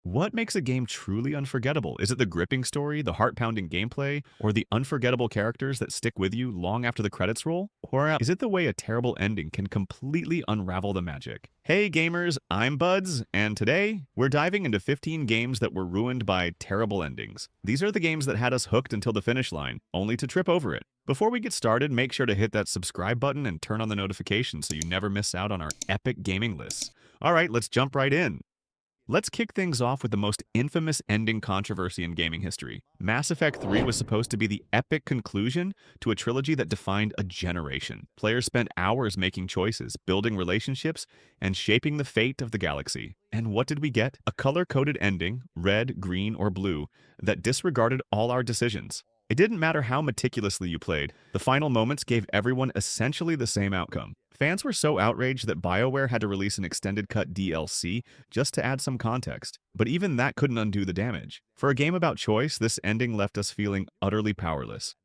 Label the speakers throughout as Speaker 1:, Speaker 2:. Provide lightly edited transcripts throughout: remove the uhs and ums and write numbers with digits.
Speaker 1: What makes a game truly unforgettable? Is it the gripping story, the heart-pounding gameplay, or the unforgettable characters that stick with you long after the credits roll? Or is it the way a terrible ending can completely unravel the magic? Hey gamers, I'm Buds, and today we're diving into 15 games that were ruined by terrible endings. These are the games that had us hooked until the finish line, only to trip over it. Before we get started, make sure to hit that subscribe button and turn on the notifications so you never miss out on our epic gaming lists. Alright, let's jump right in. Let's kick things off with the most infamous ending controversy in gaming history. Mass Effect 3 was supposed to be the epic conclusion to a trilogy that defined a generation. Players spent hours making choices, building relationships, and shaping the fate of the galaxy. And what did we get? A color-coded ending, red, green, or blue, that disregarded all our decisions. It didn't matter how meticulously you played, the final moments gave everyone essentially the same outcome. Fans were so outraged that BioWare had to release an extended cut DLC just to add some context. But even that couldn't undo the damage. For a game about choice, this ending left us feeling utterly powerless.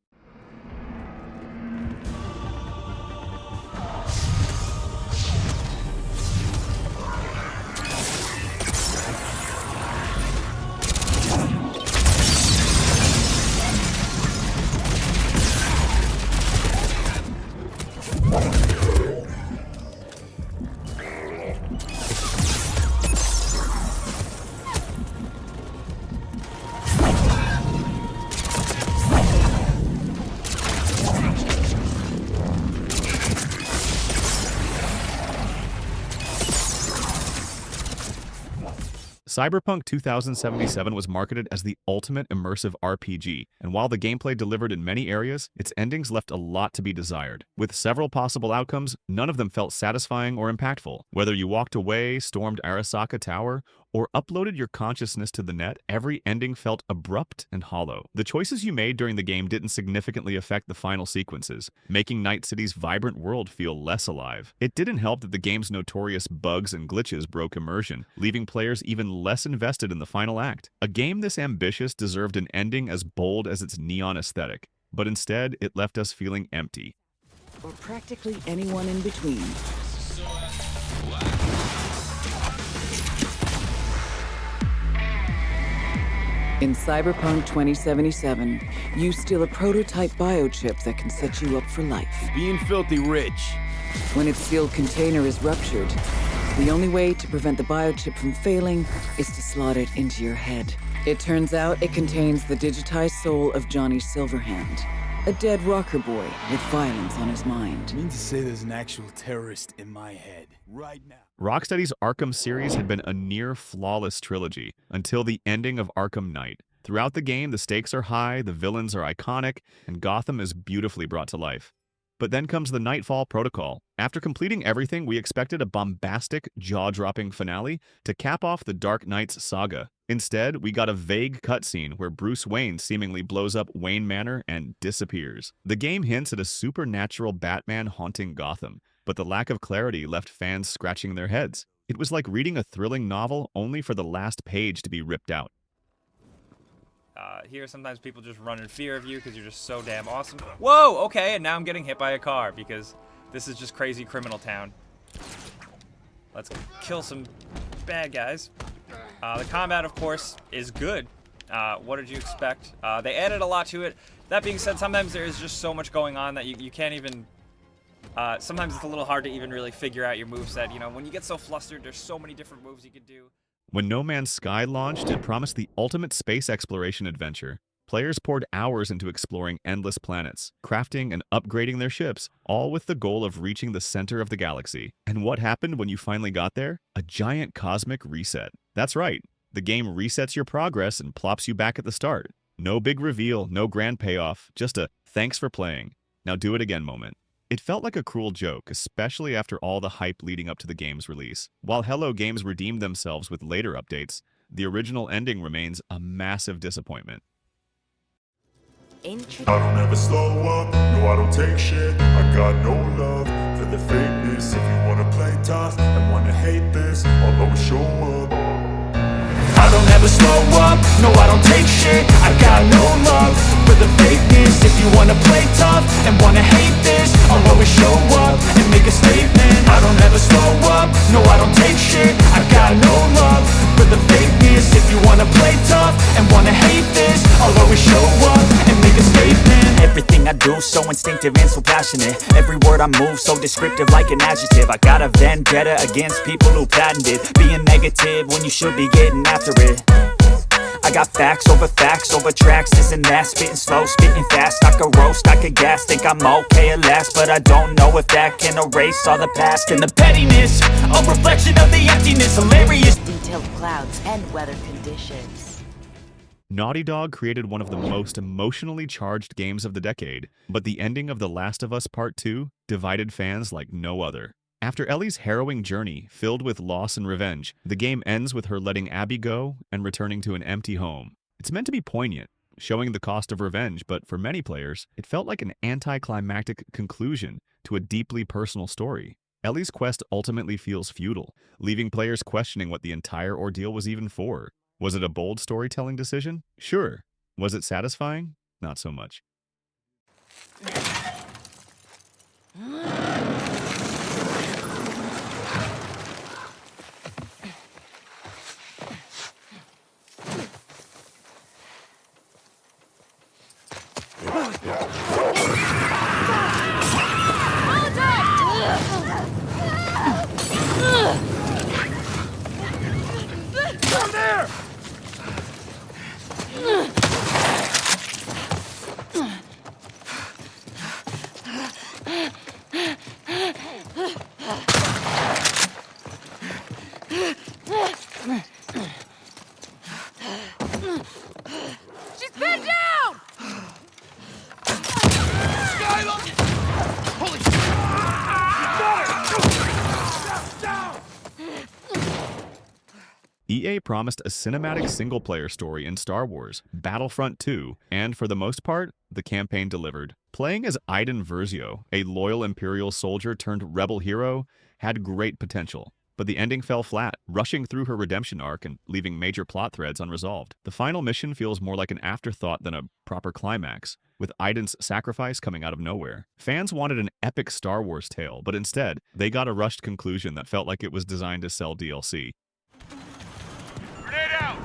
Speaker 1: Cyberpunk 2077 was marketed as the ultimate immersive RPG, and while the gameplay delivered in many areas, its endings left a lot to be desired. With several possible outcomes, none of them felt satisfying or impactful. Whether you walked away, stormed Arasaka Tower, or uploaded your consciousness to the net, every ending felt abrupt and hollow. The choices you made during the game didn't significantly affect the final sequences, making Night City's vibrant world feel less alive. It didn't help that the game's notorious bugs and glitches broke immersion, leaving players even less invested in the final act. A game this ambitious deserved an ending as bold as its neon aesthetic, but instead it left us feeling empty.
Speaker 2: Or practically anyone in between. In Cyberpunk 2077, you steal a prototype biochip that can set you up for life.
Speaker 3: Being filthy rich.
Speaker 2: When its sealed container is ruptured, the only way to prevent the biochip from failing is to slot it into your head. It turns out it contains the digitized soul of Johnny Silverhand, a dead rocker boy with violence on his mind.
Speaker 3: I mean to say there's an actual terrorist in my head right now.
Speaker 1: Rocksteady's Arkham series had been a near-flawless trilogy until the ending of Arkham Knight. Throughout the game, the stakes are high, the villains are iconic, and Gotham is beautifully brought to life. But then comes the Nightfall Protocol. After completing everything, we expected a bombastic, jaw-dropping finale to cap off the Dark Knight's saga. Instead, we got a vague cutscene where Bruce Wayne seemingly blows up Wayne Manor and disappears. The game hints at a supernatural Batman haunting Gotham, but the lack of clarity left fans scratching their heads. It was like reading a thrilling novel only for the last page to be ripped out.
Speaker 4: Here, sometimes people just run in fear of you because you're just so damn awesome. Whoa, okay, and now I'm getting hit by a car because this is just crazy criminal town. Let's kill some bad guys. The combat, of course, is good. What did you expect? They added a lot to it. That being said, sometimes there is just so much going on that you can't even... sometimes it's a little hard to even really figure out your moveset. You know, when you get so flustered, there's so many different moves you could do.
Speaker 1: When No Man's Sky launched, it promised the ultimate space exploration adventure. Players poured hours into exploring endless planets, crafting and upgrading their ships, all with the goal of reaching the center of the galaxy. And what happened when you finally got there? A giant cosmic reset. That's right, the game resets your progress and plops you back at the start. No big reveal, no grand payoff, just a thanks for playing, now do it again moment. It felt like a cruel joke, especially after all the hype leading up to the game's release. While Hello Games redeemed themselves with later updates, the original ending remains a massive disappointment.
Speaker 5: I don't ever slow up, no I don't take shit. I got no love for the fakeness. If you wanna play tough and wanna hate this, I'll always show up. I don't
Speaker 3: ever slow up, no I don't take shit. I got no love for the fakeness. If you wanna play tough and wanna hate this, I'll always show up and make a statement. I don't ever slow up, no I don't take shit. I got no love for the fakeness. If you wanna play tough and wanna hate this, I'll always show up and make a statement. Everything I do so instinctive and so passionate. Every word I move so descriptive like an adjective. I got a vendetta against people who patented being negative when you should be getting after it. I got facts over tracks, this and that. Spitting slow, spitting fast. I could roast, I could gas. Think I'm okay at last, but I don't know if that can erase all the past. And the pettiness, a reflection of the emptiness. Hilarious.
Speaker 6: Detailed clouds and weather conditions.
Speaker 1: Naughty Dog created one of the most emotionally charged games of the decade, but the ending of The Last of Us Part 2 divided fans like no other. After Ellie's harrowing journey, filled with loss and revenge, the game ends with her letting Abby go and returning to an empty home. It's meant to be poignant, showing the cost of revenge, but for many players, it felt like an anticlimactic conclusion to a deeply personal story. Ellie's quest ultimately feels futile, leaving players questioning what the entire ordeal was even for. Was it a bold storytelling decision? Sure. Was it satisfying? Not so much.
Speaker 7: She's pinned down! Skylar! Holy
Speaker 1: EA promised a cinematic single-player story in Star Wars, Battlefront 2, and for the most part, the campaign delivered. Playing as Iden Versio, a loyal Imperial soldier turned rebel hero, had great potential. But the ending fell flat, rushing through her redemption arc and leaving major plot threads unresolved. The final mission feels more like an afterthought than a proper climax, with Iden's sacrifice coming out of nowhere. Fans wanted an epic Star Wars tale, but instead, they got a rushed conclusion that felt like it was designed to sell DLC.
Speaker 7: Grenade out!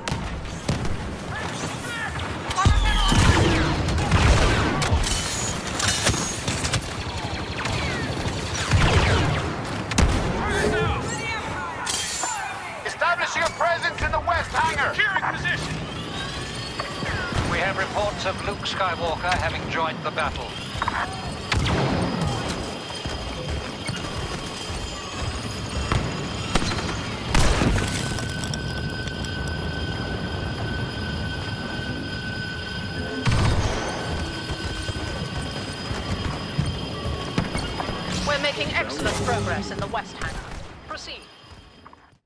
Speaker 8: Establish your presence in the west hangar.
Speaker 7: Securing position!
Speaker 8: We have reports of Luke Skywalker having joined the battle.
Speaker 6: We're making excellent progress in the West Hangar. Proceed.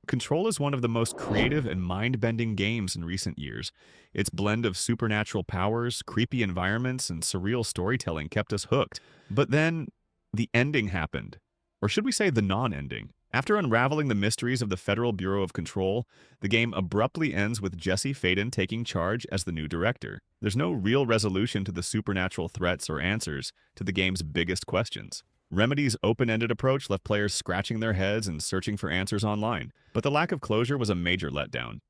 Speaker 1: Control is one of the most creative and mind-bending games in recent years. Its blend of supernatural powers, creepy environments, and surreal storytelling kept us hooked. But then, the ending happened. Or should we say the non-ending? After unraveling the mysteries of the Federal Bureau of Control, the game abruptly ends with Jesse Faden taking charge as the new director. There's no real resolution to the supernatural threats or answers to the game's biggest questions. Remedy's open-ended approach left players scratching their heads and searching for answers online, but the lack of closure was a major letdown.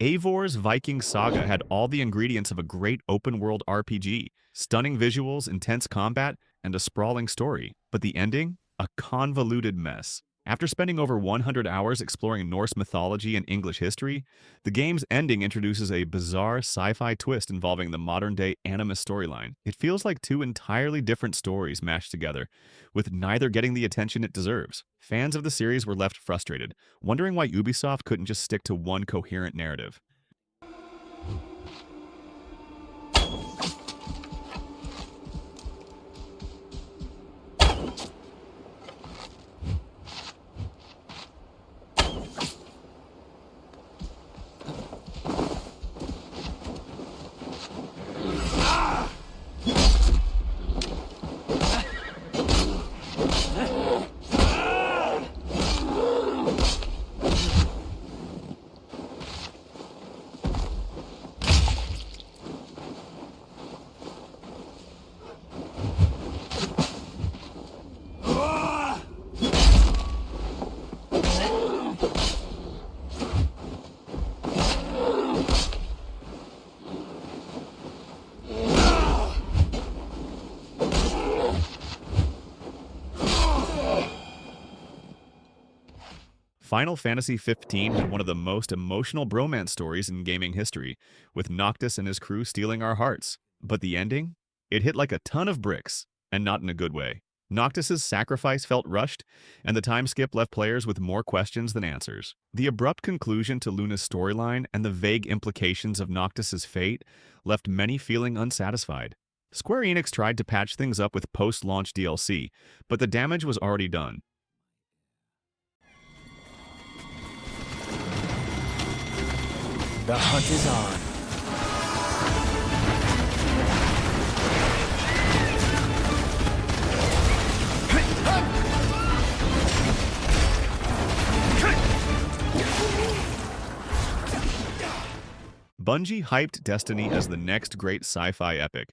Speaker 1: Eivor's Viking Saga had all the ingredients of a great open-world RPG, stunning visuals, intense combat, and a sprawling story. But the ending? A convoluted mess. After spending over 100 hours exploring Norse mythology and English history, the game's ending introduces a bizarre sci-fi twist involving the modern-day Animus storyline. It feels like two entirely different stories mashed together, with neither getting the attention it deserves. Fans of the series were left frustrated, wondering why Ubisoft couldn't just stick to one coherent narrative. Final Fantasy XV had one of the most emotional bromance stories in gaming history, with Noctis and his crew stealing our hearts. But the ending? It hit like a ton of bricks, and not in a good way. Noctis's sacrifice felt rushed, and the time skip left players with more questions than answers. The abrupt conclusion to Luna's storyline and the vague implications of Noctis's fate left many feeling unsatisfied. Square Enix tried to patch things up with post-launch DLC, but the damage was already done.
Speaker 3: The hunt is on.
Speaker 1: Bungie hyped Destiny as the next great sci-fi epic,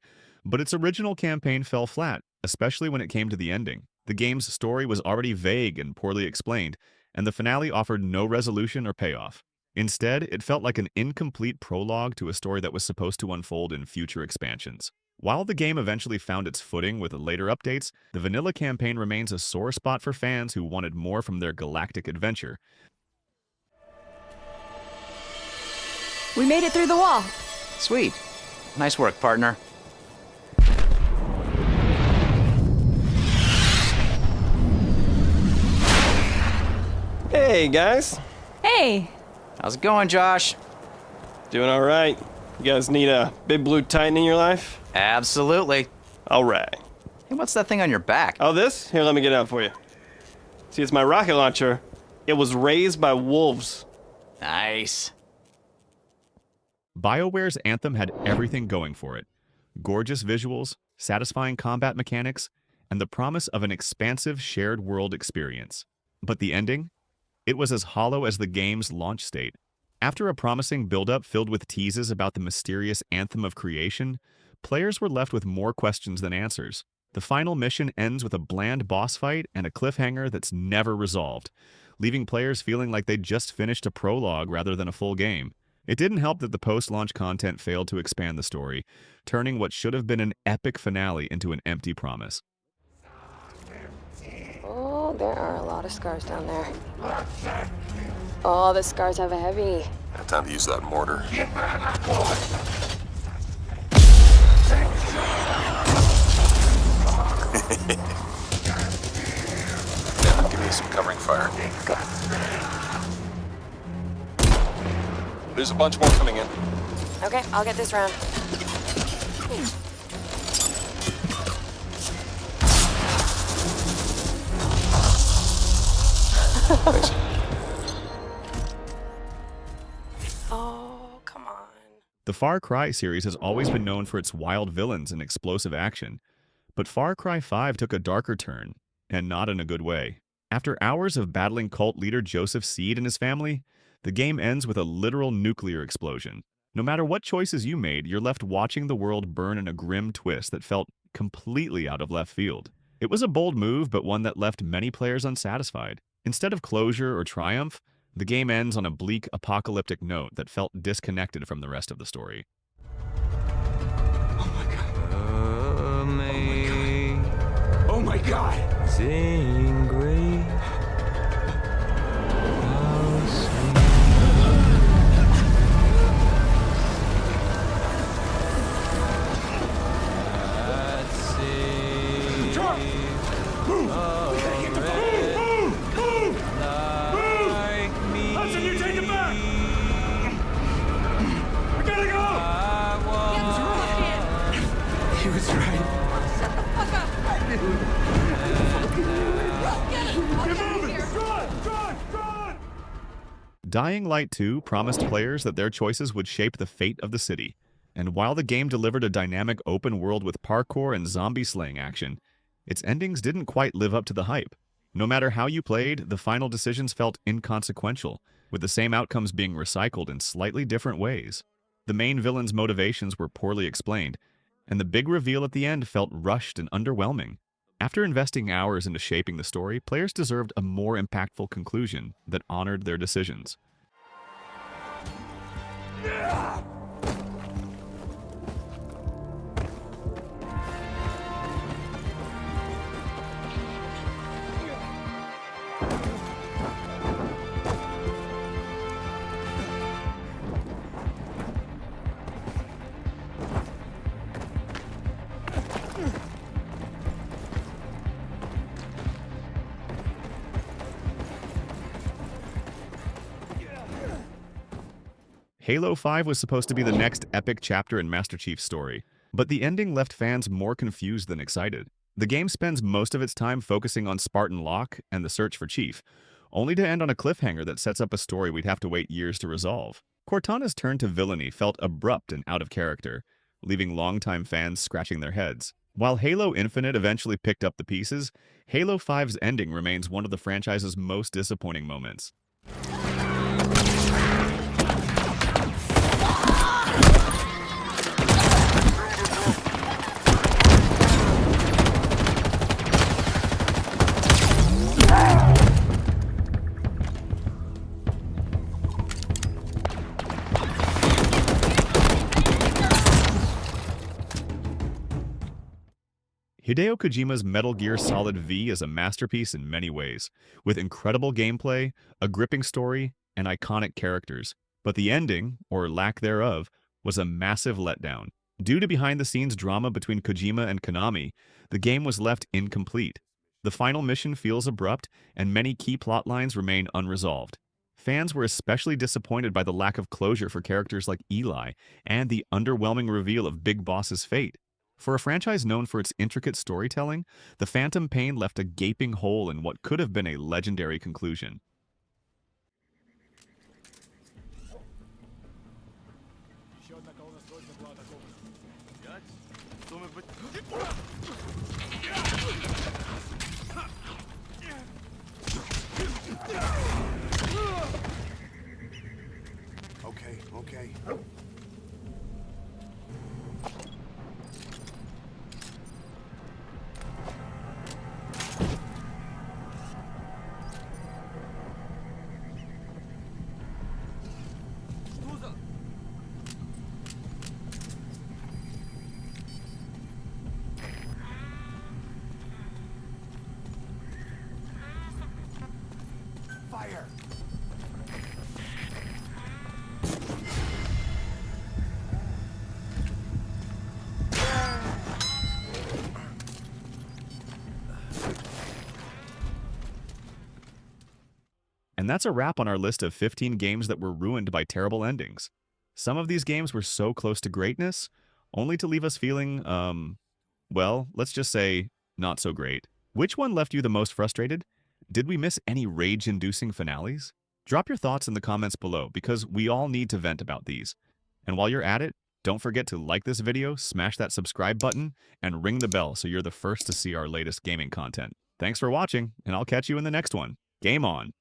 Speaker 1: but its original campaign fell flat, especially when it came to the ending. The game's story was already vague and poorly explained, and the finale offered no resolution or payoff. Instead, it felt like an incomplete prologue to a story that was supposed to unfold in future expansions. While the game eventually found its footing with later updates, the vanilla campaign remains a sore spot for fans who wanted more from their galactic adventure.
Speaker 9: We made it through the wall.
Speaker 10: Sweet. Nice work, partner.
Speaker 11: Hey, guys.
Speaker 9: Hey.
Speaker 10: How's it going, Josh?
Speaker 11: Doing all right. You guys need a big blue titan in your life?
Speaker 10: Absolutely.
Speaker 11: All right.
Speaker 10: Hey, what's that thing on your back?
Speaker 11: Oh, this? Here, let me get it out for you. See, it's my rocket launcher. It was raised by wolves.
Speaker 10: Nice.
Speaker 1: BioWare's Anthem had everything going for it. Gorgeous visuals, satisfying combat mechanics, and the promise of an expansive shared world experience. But the ending? It was as hollow as the game's launch state. After a promising build-up filled with teases about the mysterious Anthem of Creation, players were left with more questions than answers. The final mission ends with a bland boss fight and a cliffhanger that's never resolved, leaving players feeling like they'd just finished a prologue rather than a full game. It didn't help that the post-launch content failed to expand the story, turning what should have been an epic finale into an empty promise.
Speaker 9: Oh, there are a lot of scars down there. Oh, the scars have a heavy.
Speaker 5: Time to use that mortar. Yeah, give me some covering fire. There's a bunch more coming in.
Speaker 9: Okay, I'll get this round.
Speaker 5: Thanks.
Speaker 9: Oh, come on.
Speaker 1: The Far Cry series has always been known for its wild villains and explosive action, but Far Cry 5 took a darker turn, and not in a good way. After hours of battling cult leader Joseph Seed and his family, the game ends with a literal nuclear explosion. No matter what choices you made, you're left watching the world burn in a grim twist that felt completely out of left field. It was a bold move, but one that left many players unsatisfied. Instead of closure or triumph, the game ends on a bleak, apocalyptic note that felt disconnected from the rest of the story.
Speaker 3: Oh my god. Oh my god. Sing great. Hudson, you take it back! We gotta go!
Speaker 12: He was right.
Speaker 6: Shut the fuck up!
Speaker 3: Get moving! Drive!
Speaker 1: Dying Light 2 promised players that their choices would shape the fate of the city. And while the game delivered a dynamic open world with parkour and zombie slaying action, its endings didn't quite live up to the hype. No matter how you played, the final decisions felt inconsequential, with the same outcomes being recycled in slightly different ways. The main villain's motivations were poorly explained, and the big reveal at the end felt rushed and underwhelming. After investing hours into shaping the story, players deserved a more impactful conclusion that honored their decisions. Halo 5 was supposed to be the next epic chapter in Master Chief's story, but the ending left fans more confused than excited. The game spends most of its time focusing on Spartan Locke and the search for Chief, only to end on a cliffhanger that sets up a story we'd have to wait years to resolve. Cortana's turn to villainy felt abrupt and out of character, leaving longtime fans scratching their heads. While Halo Infinite eventually picked up the pieces, Halo 5's ending remains one of the franchise's most disappointing moments. Hideo Kojima's Metal Gear Solid V is a masterpiece in many ways, with incredible gameplay, a gripping story, and iconic characters. But the ending, or lack thereof, was a massive letdown. Due to behind-the-scenes drama between Kojima and Konami, the game was left incomplete. The final mission feels abrupt, and many key plot lines remain unresolved. Fans were especially disappointed by the lack of closure for characters like Eli, and the underwhelming reveal of Big Boss's fate. For a franchise known for its intricate storytelling, the Phantom Pain left a gaping hole in what could have been a legendary conclusion.
Speaker 12: Okay. Fire!
Speaker 1: And that's a wrap on our list of 15 games that were ruined by terrible endings. Some of these games were so close to greatness, only to leave us feeling, well, let's just say, not so great. Which one left you the most frustrated? Did we miss any rage-inducing finales? Drop your thoughts in the comments below, because we all need to vent about these. And while you're at it, don't forget to like this video, smash that subscribe button, and ring the bell so you're the first to see our latest gaming content. Thanks for watching, and I'll catch you in the next one. Game on!